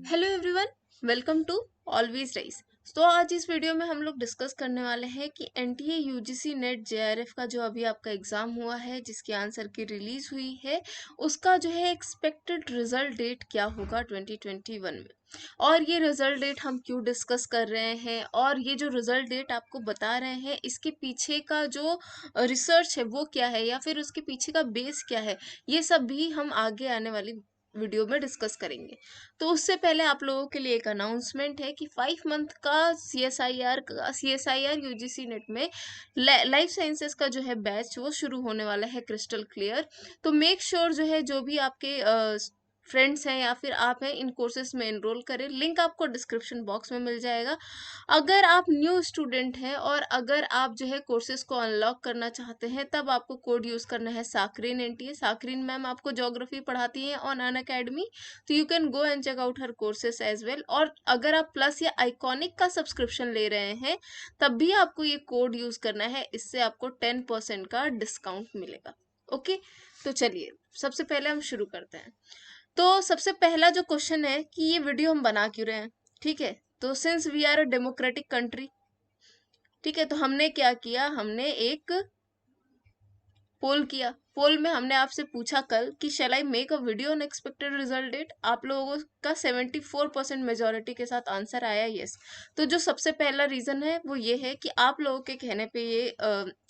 Hello everyone, welcome to Always Rise. तो आज इस वीडियो में हम लोग डिस्कस करने वाले हैं कि एनटीए यूजीसी नेट जेआरएफ का जो अभी आपका एग्जाम हुआ है, जिसकी आंसर की रिलीज हुई है, उसका जो है एक्सपेक्टेड रिजल्ट डेट क्या होगा 2021 में। और ये रिजल्ट डेट हम क्यों डिस्कस कर रहे हैं और ये जो रिजल्ट डेट आपको बता रहे हैं, इसके पीछे का जो रिसर्च है वो क्या है या फिर उसके पीछे का बेस क्या है, ये सब भी हम आगे आने वाली वीडियो में डिस्कस करेंगे। तो उससे पहले आप लोगों के लिए एक अनाउंसमेंट है कि 5 मंथ का C S I R UGC NET में लाइफ साइंसेस का जो है बैच वो शुरू होने वाला है, क्रिस्टल क्लियर। तो मेक श्योर जो है जो भी आपके फ्रेंड्स हैं या फिर आप हैं इन कोर्सेज में एनरोल करें। लिंक आपको डिस्क्रिप्शन बॉक्स में मिल जाएगा। अगर आप न्यू स्टूडेंट हैं और अगर आप जो है कोर्सेज को अनलॉक करना चाहते हैं, तब आपको कोड यूज करना है साकरीन एनटीए। साकरीन मैम आपको ज्योग्राफी पढ़ाती है ऑन अन अकेडमी, तो you can go and check out her courses as well. और अगर आप प्लस या आइकॉनिक का सब्सक्रिप्शन ले रहे हैं, तब भी आपको ये कोड यूज करना है, इससे आपको 10% का डिस्काउंट मिलेगा। ओके, तो चलिए सबसे पहले हम शुरू करते हैं। तो सबसे पहला जो क्वेश्चन है कि ये वीडियो हम बना क्यों रहे हैं। ठीक है, तो since we are a democratic country, ठीक है, तो हमने क्या किया, हमने एक पोल किया। पोल में हमने आपसे पूछा कल कि shall I make a video on expected result date. आप लोगों का 74% मेजोरिटी के साथ आंसर आया यस। तो जो सबसे पहला रीजन है वो ये है कि आप लोगों के कहने पे ये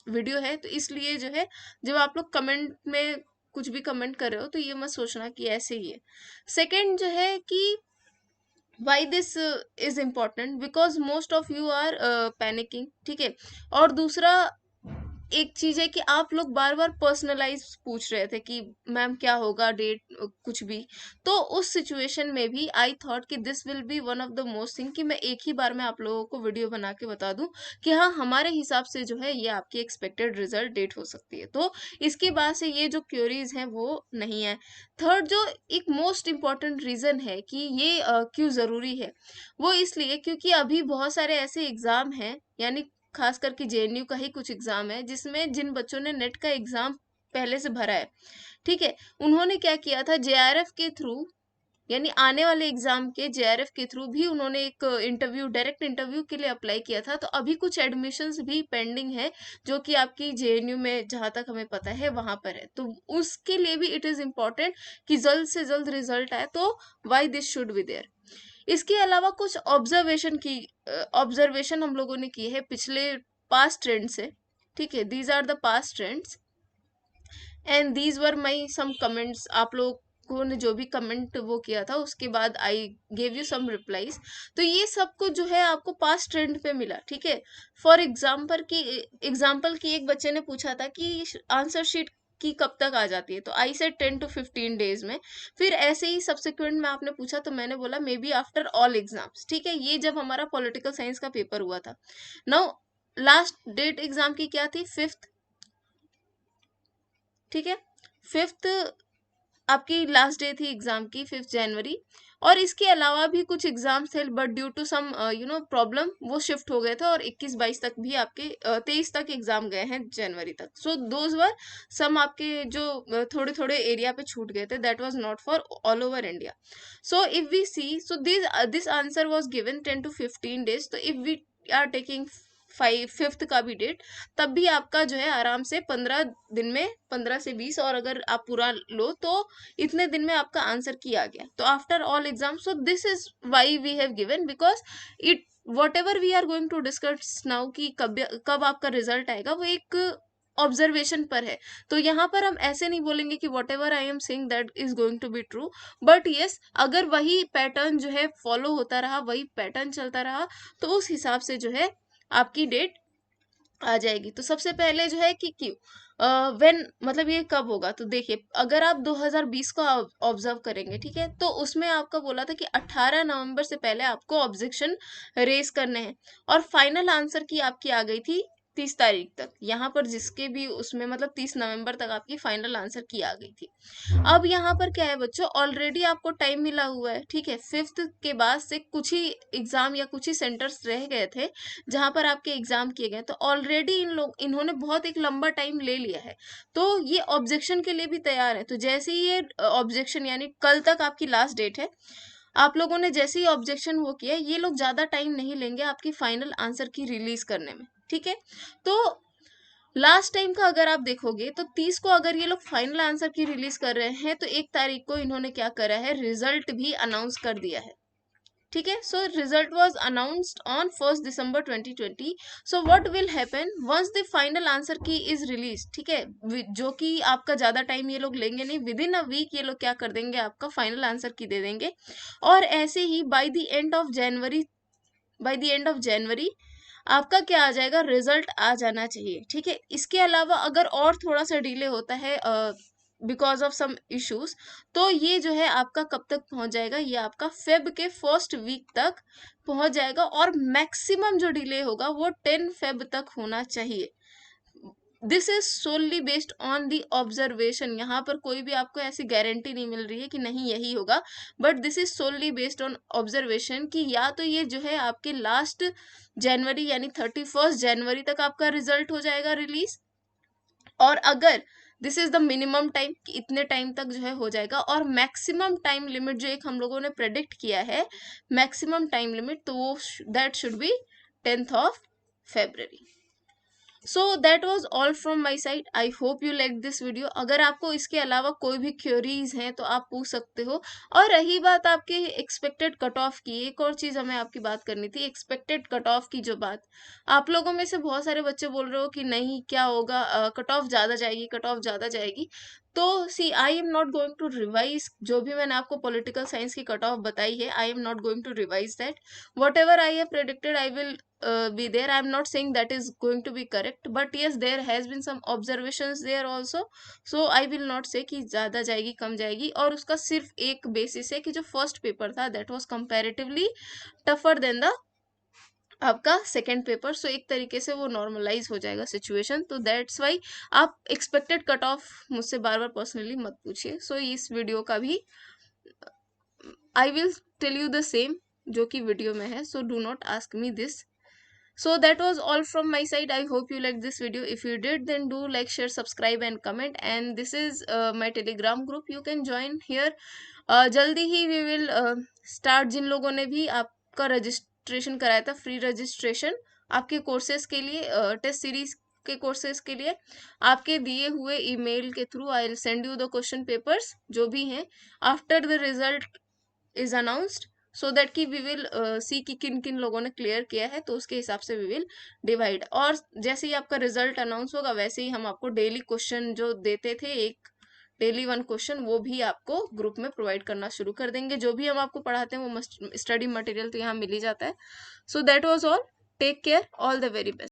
वीडियो है, तो इसलिए जो है जब आप लोग कमेंट में कुछ भी कमेंट कर रहे हो तो ये मत सोचना कि ऐसे ही है। सेकंड जो है कि why this is important because most of you are panicking। ठीक है, और दूसरा एक चीज है कि आप लोग बार बार पर्सनलाइज पूछ रहे थे कि मैम क्या होगा डेट, कुछ भी। तो उस सिचुएशन में भी आई थॉट कि this will be one of the most thing कि मैं एक ही बार में आप लोगों को वीडियो बना के बता दूं कि हाँ, हमारे हिसाब से जो है ये आपकी एक्सपेक्टेड रिजल्ट डेट हो सकती है। तो इसके बाद से ये जो क्यूरीज हैं वो नहीं है। थर्ड जो एक मोस्ट इम्पॉर्टेंट रीजन है कि ये क्यों जरूरी है, वो इसलिए क्योंकि अभी बहुत सारे ऐसे एग्जाम हैं, यानी खास करके जेएनयू का ही कुछ एग्जाम है जिसमें जिन बच्चों ने नेट का एग्जाम पहले से भरा है, ठीक है, उन्होंने क्या किया था, जेआरएफ के थ्रू, यानी आने वाले एग्जाम के जेआरएफ के थ्रू भी उन्होंने एक इंटरव्यू, डायरेक्ट इंटरव्यू के लिए अप्लाई किया था। तो अभी कुछ एडमिशन्स भी पेंडिंग है जो कि आपकी जेएनयू में, जहां तक हमें पता है, वहां पर है। तो उसके लिए भी इट इज इम्पोर्टेंट कि जल्द से जल्द रिजल्ट आए। तो why this should be there. इसके अलावा कुछ ऑब्जर्वेशन हम लोगों ने की है पिछले पास्ट ट्रेंड से। ठीक है, these are the past trends and these were my some comments. आप लोगों ने जो भी कमेंट वो किया था उसके बाद I gave you some replies. तो ये सब कुछ जो है आपको पास्ट ट्रेंड पे मिला। ठीक है, फॉर एग्जाम्पल की एक बच्चे ने पूछा था कि आंसर शीट की कब तक आ जाती है, तो आई सेड 10 to 15 days में। फिर ऐसे ही सब्सिक्वेंट में आपने पूछा तो मैंने बोला may be after all exams. ठीक है, ये जब हमारा पॉलिटिकल साइंस का पेपर हुआ था। नाउ लास्ट डेट एग्जाम की क्या थी, 5th। ठीक है, 5th आपकी लास्ट डे थी एग्जाम की, 5 जनवरी। और इसके अलावा भी कुछ एग्जाम्स थे but due to some problem वो शिफ्ट हो गए थे, और 21-22 तक भी आपके 23 तक एग्जाम गए हैं जनवरी तक। सो दोज वर सम आपके जो थोड़े थोड़े एरिया पे छूट गए थे, that was not for all over India. So if we see, so this answer was given 10 to 15 days। तो if we are taking 5th का भी डेट, तब भी आपका जो है आराम से 15 दिन में, 15 से 20, और अगर आप पूरा लो तो इतने दिन में आपका आंसर किया गया। तो after all exam, so this is why we have given, because it whatever we are going to discuss now कि कब कब आपका रिजल्ट आएगा, वो एक ऑब्जर्वेशन पर है। तो यहाँ पर हम ऐसे नहीं बोलेंगे कि whatever I am saying that is going to be true, but yes, अगर वही पैटर्न जो है फॉलो होता रहा, वही पैटर्न चलता रहा, तो उस हिसाब से जो है आपकी डेट आ जाएगी। तो सबसे पहले जो है कि क्यों, व्हेन, मतलब ये कब होगा। तो देखिए, अगर आप 2020 को ऑब्जर्व करेंगे, ठीक है, तो उसमें आपका बोला था कि 18 नवंबर से पहले आपको ऑब्जेक्शन रेज करने हैं, और फाइनल आंसर की आपकी आ गई थी 30 तारीख तक। यहाँ पर जिसके भी उसमें, मतलब 30 नवंबर तक आपकी फाइनल आंसर की आ गई थी। अब यहाँ पर क्या है बच्चों, ऑलरेडी आपको टाइम मिला हुआ है। ठीक है, 5th के बाद से कुछ ही एग्जाम या कुछ ही सेंटर्स रह गए थे जहां पर आपके एग्जाम किए गए, तो ऑलरेडी इन्होंने बहुत एक लंबा टाइम ले लिया है। तो ये ऑब्जेक्शन के लिए भी तैयार है। तो जैसे ही ये ऑब्जेक्शन, यानी कल तक आपकी लास्ट डेट है, आप लोगों ने जैसे ही ऑब्जेक्शन वो किया, ये लोग ज्यादा टाइम नहीं लेंगे आपकी फाइनल आंसर की रिलीज करने में, ठीक है। तो लास्ट टाइम का अगर आप देखोगे तो 30 को अगर ये लोग फाइनल आंसर की रिलीज कर रहे हैं, तो 1 तारीख को इन्होंने क्या करा है, रिजल्ट भी अनाउंस कर दिया है, ठीक है। So result was announced on 1 December 2020। So what will happen once the final answer key is release, ठीक है, जो कि आपका ज्यादा टाइम ये लोग लेंगे नहीं, विद इन अ वीक ये लोग क्या कर देंगे, आपका फाइनल आंसर की दे देंगे। और ऐसे ही by the end of January आपका क्या आ जाएगा, रिजल्ट आ जाना चाहिए, ठीक है। इसके अलावा अगर और थोड़ा सा डिले होता है बिकॉज ऑफ सम इश्यूज, तो ये जो है आपका कब तक पहुंच जाएगा, ये आपका फेब के फर्स्ट वीक तक पहुंच जाएगा। और मैक्सिमम जो डिले होगा वो 10 फेब तक होना चाहिए। This is solely based on the observation, यहाँ पर कोई भी आपको ऐसी गारंटी नहीं मिल रही है कि नहीं यही होगा, but this is solely based on observation कि या तो ये जो है आपके लास्ट जनवरी यानी 31 जनवरी तक आपका रिजल्ट हो जाएगा रिलीज, और अगर this is the minimum time कि इतने टाइम तक जो है हो जाएगा, और मैक्सिमम टाइम लिमिट जो एक हम लोगों ने प्रेडिक्ट किया है मैक्सिमम टाइम लिमिट, तो वो that should be 10th of February। So that was all from my side. I hope you like this video. अगर आपको इसके अलावा कोई भी क्वेरीज हैं तो आप पूछ सकते हो। और रही बात आपके एक्सपेक्टेड कट ऑफ की, एक और चीज हमें आपकी बात करनी थी, एक्सपेक्टेड कट ऑफ की जो बात, आप लोगों में से बहुत सारे बच्चे बोल रहे हो कि नहीं क्या होगा, कट ऑफ ज्यादा जाएगी, कट ऑफ ज्यादा जाएगी। तो see I am not going to revise, जो भी मैंने आपको पॉलिटिकल साइंस की कट ऑफ बताई है, I am not going to revise that. Whatever I have predicted I will be there. I am not saying that is going to be correct, but yes, there has been some observations there also. So I will not say कि ज्यादा जाएगी कम जाएगी, और उसका सिर्फ एक basis है कि जो फर्स्ट पेपर था that was comparatively tougher than the आपका सेकेंड पेपर। सो एक तरीके से वो नॉर्मलाइज हो जाएगा सिचुएशन, तो दैट्स वाई आप एक्सपेक्टेड कट ऑफ मुझसे बार बार पर्सनली मत पूछिए। सो इस वीडियो का भी I will tell you the same जो कि वीडियो में है, so do not ask me this. So that was all from my side. I hope you liked this video. If you did, then do like, share, subscribe and comment. And this is my Telegram group. You can join here. जल्दी ही we will start, जिन लोगों ने भी आपका registration कराया था, free registration आपके courses के लिए, टेस्ट सीरीज के कोर्सेज के लिए, आपके दिए हुए ईमेल के through I will send you the question papers जो भी हैं after the result is announced, so that कि वी विल सी कि किन किन लोगों ने क्लियर किया है, तो उसके हिसाब से वी विल डिवाइड। और जैसे ही आपका रिजल्ट अनाउंस होगा वैसे ही हम आपको डेली क्वेश्चन जो देते थे, एक डेली 1 क्वेश्चन, वो भी आपको ग्रुप में प्रोवाइड करना शुरू कर देंगे। जो भी हम आपको पढ़ाते हैं वो स्टडी मटेरियल तो यहाँ मिल ही जाता है। So that was all. Take care, all the very best.